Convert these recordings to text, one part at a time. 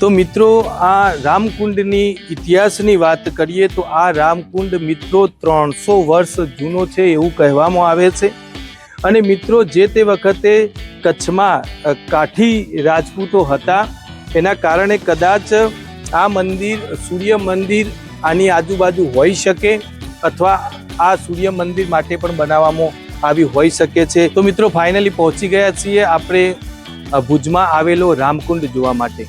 तो मित्रों आ रामकुंडनी इतिहासनी बात करिए तो आ रामकुंड मित्रों 300 वर्ष जूनो छे एवुं कहेवामां आवे छे। अने मित्रों जे ते वखते कच्छमां काठी राजपूतो हता एना कारणे कदाच आ मंदिर सूर्य मंदिर आनी आजुबाजु होई शके अथवा आ सूर्य मंदिर माटे पण बनाववामां आवी होई शके छे। तो मित्रों फाइनली पहोंची गया छीए आपणे भुजमां आवेलो रामकुंड जोवा माटे।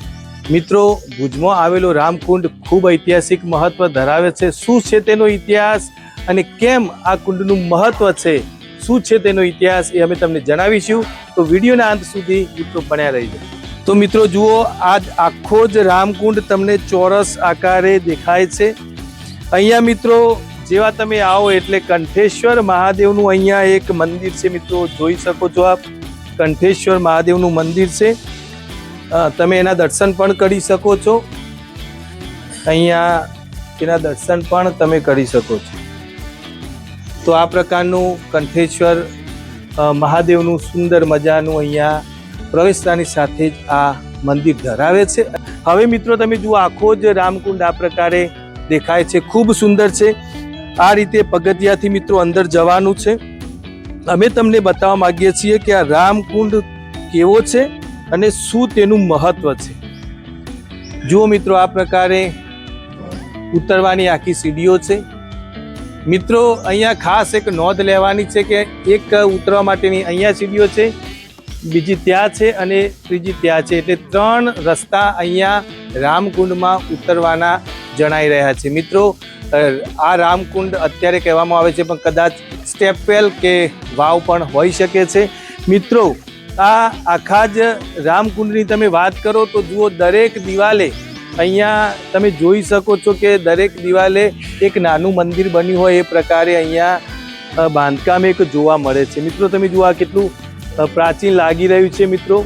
मित्रों भुजमां आवेलो रामकुंड खूब ऐतिहासिक महत्व धरावे छे। शुं छे तेनो इतिहास अने केम आ कुंडनुं महत्व छे, शुं छे तेनो इतिहास ए अमे तमने जणावीशुं। तो विडियोना अंत सुधी मित्रों बन्या रहीजो। तो मित्रों जुओ आज आखो ज रामकुंड तमने चौरस आकारे देखाय छे। अहींया मित्रों जेवा तमे आओ एटले कंठेश्वर महादेवनुं अहींया एक मंदिर छे। मित्रों जोई शको छो आप कंठेश्वर महादेवनुं मंदिर छे। तमे एना दर्शन पण करी शको छो। अहींया एना दर्शन पण तमे करी शको छो। तो आ प्रकारनुं कंठेश्वर महादेवनुं सुंदर मजानुं अहींया प्रवेशतानी साथे ज आ मंदिर धरावे छे। हवे मित्रों तमे जुओ आखो ज रामकुंड आ प्रकारे देखाय छे, खूब सुंदर छे। आ रीते पगथियाथी मित्रों अंदर जवानुं छे। अमे तमने बताववा मांगीए छीए के आ रामकुंड केवो छे अने शुं तेनुं महत्व छे। जुओ मित्रों आ प्रकारे उतरवानी आखी सीढ़ीओ छे। मित्रों अहींया खास एक नोंध लेवानी छे के एक उतरवा माटेनी अहींया सीढ़ीओ छे, बीजी त्यां छे अने त्रीजी त्यां छे, एटले 3 रस्ता अहींया रामकुंडमां उतरवाना जणाई रह्या छे। मित्रों आ रामकुंड अत्यारे कहेवामां आवे छे पण कदाच स्टेपवेल के वाव पण होई शके छे। मित्रों आ आखा ज रामकुंडनी तमे वात करो तो जुओ दरेक दिवाले अहींया तमे जोई शको छो के दरेक दिवाले एक नानुं मंदिर बन्युं होय ए प्रकारे अहींया बांधकाम एक जोवा मळे छे। मित्रों तमे जुओ आ केटલું प्राचीन लागी रह्युं छे। मित्रों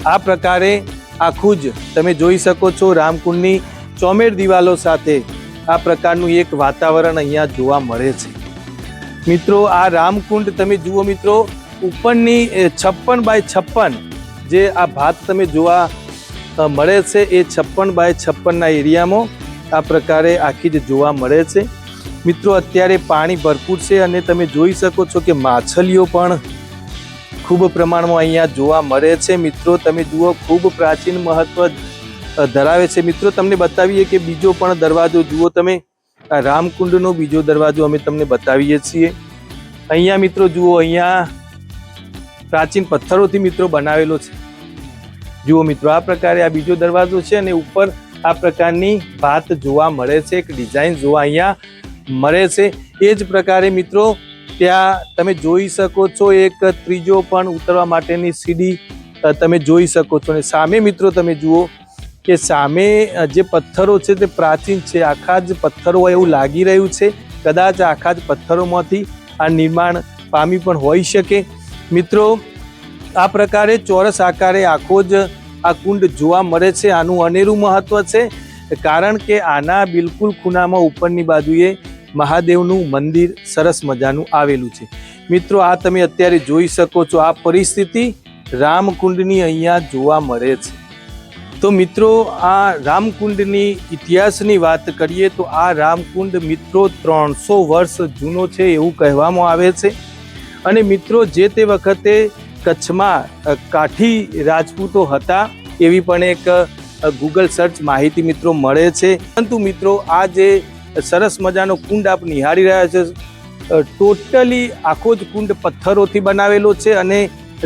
आ प्रकारे आखुं ज तमे जोई शको छो रामकुंडनी चौमेर दिवालो साथे आ प्रकारनुं एक वातावरण अहींया जोवा मळे छे। मित्रों आ रामकुंड तमे जुओ मित्रों उपरनी 56x56 जे आ भात तमे जोवा मळे छे ए 56x56 ना एरियामां आ प्रकारे आखी ज जोवा मळे छे। मित्रों अत्यारे पाणी भरपूर छे अने तमे जोई शको छो के माछलीओ पण खूब प्रमाणमां अहींया जोवा मळे छे। मित्रों तमे जुओ खूब प्राचीन महत्व धरावे छे। मित्रों तमने बतावीए के बीजो पण दरवाजो जुओ तमे आ रामकुंडनो बीजो दरवाजो अमे तमने बतावीए छीए। अहींया मित्रों जुओ अहींया प्राचीन पत्थरोथी मित्रों बनावेलो छे। जुओ मित्रों आ प्रकारे आ बीजो दरवाजो छे अने उपर आ प्रकारनी भात जोवा मळे छे, एक डिजाइन जोवा अहींया मळे छे। ए ज प्रकारे मित्रों त्यां तमे जोई शको छो एक त्रीजो पण उतरवा माटेनी सीढ़ी तमे जोई शको छो। अने सामे मित्रों तमे जुओ के सामे जे पत्थरो छे ते प्राचीन छे, आखा ज पत्थरो होय एवुं लागी रह्युं छे। कदाच आखा ज पत्थरोमांथी आ निर्माण पामी पण होई शके। मित्रों आ प्रकारे चौरस आकारे आखो ज आ कुंड जोवा मळे छे। आनुं अनेरुं महत्व छे कारण के आना बिलकुल खूणामां उपरनी बाजुए महादेवनुं मंदिर सरस मजानुं आवेलुं छे। मित्रों आ तमे अत्यारे जोई शको छो आ परिस्थिति रामकुंडनी अहींया जोवा मळे छे। तो मित्रों आ रामकुंडनी इतिहासनी बात करिए तो आ रामकुंड मित्रों 300 वर्ष जूनो छे एवुं कहेवामां आवे छे। अने मित्रों जे ते वखते कच्छमां काठी राजपूतो हता एवी पण एक गूगल सर्च माहिती मित्रों मळे छे। परंतु मित्रों आ जे सरस मजानो कुंड आप निहाળી રહ્યા છો टोटली आखो ज कुंड पत्थरोथी बनावेलो छे अने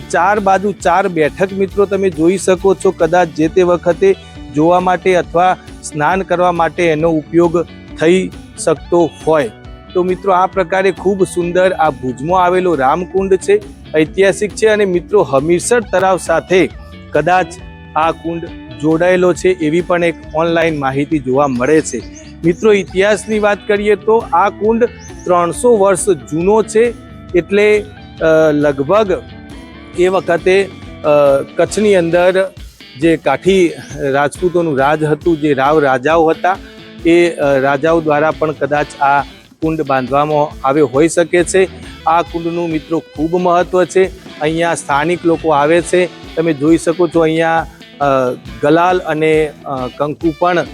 4 बाजू 4 बैठक मित्रों तमे जोई शको छो। कदाच जे ते वखते जोवा माटे अथवा स्नान करवा माटे एनो उपयोग थई शकतो होय। तो मित्रों आ प्रकारे खूब सुंदर आ भुजमां आवेलो रामकुंड छे, ऐतिहासिक छे अने मित्रों हमीरसर तलाव साथे कदाच आ कुंड जोड़ायेलो छे एवी पण एक ऑनलाइन माहिती जोवा मळे छे। मित्रों इतिहासनी वात करिए तो आ कुंड 300 वर्ष जूनो छे एटले लगभग ए वखते कच्छनी अंदर जे काठी राजपूतोनुं राज हतुं, जे राव राजाओ हता ए राजाओ द्वारा पण कदाच आ कुंड बांधवामां आव्यो होई शके छे। आ कुंडनुं मित्रों खूब महत्व छे। अहींया स्थानिक लोको आवे छे। तमे जोई शको छो अहींया ગલાલ અને કંકુ પણ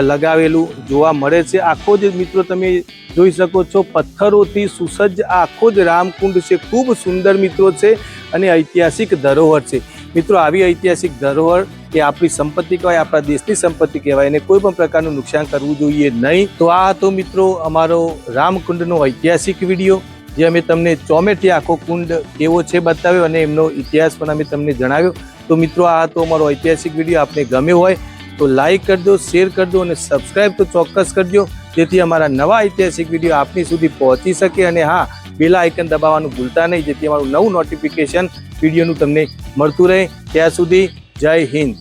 લગાવેલું જોવા મળે છે. આખો જ મિત્રો તમે જોઈ શકો છો પથ્થરોથી સુસજ્જ આખો જ રામકુંડ છે. ખૂબ સુંદર મિત્રો છે અને ઐતિહાસિક ધરોહર છે. મિત્રો આવી ઐતિહાસિક ધરોહર એ આપણી સંપત્તિ કહેવાય, આપણા દેશની સંપત્તિ કહેવાય અને કોઈ પણ પ્રકારનું નુકસાન કરવું જોઈએ નહીં. તો આ હતો મિત્રો અમારો રામકુંડનો ઐતિહાસિક વિડીયો, જે અમે તમને ચોમેરથી આખો કુંડ કેવો છે બતાવ્યો અને એમનો ઇતિહાસ પણ અમે તમને જણાવ્યો. તો મિત્રો આ હતો અમારો ઐતિહાસિક વિડીયો. આપને ગમ્યો હોય તો લાઈક કરજો, શેર કરજો અને સબસ્ક્રાઈબ તો ચોક્કસ કરજો, જેથી અમારા નવા ઐતિહાસિક વિડીયો આપની સુધી પહોંચી શકે. અને હા, બેલ આઇકન દબાવવાનું ભૂલતા નહીં, જેથી અમારું નવું નોટિફિકેશન વિડીયોનું તમને મળતું રહે. ત્યાં સુધી જય હિન્દ.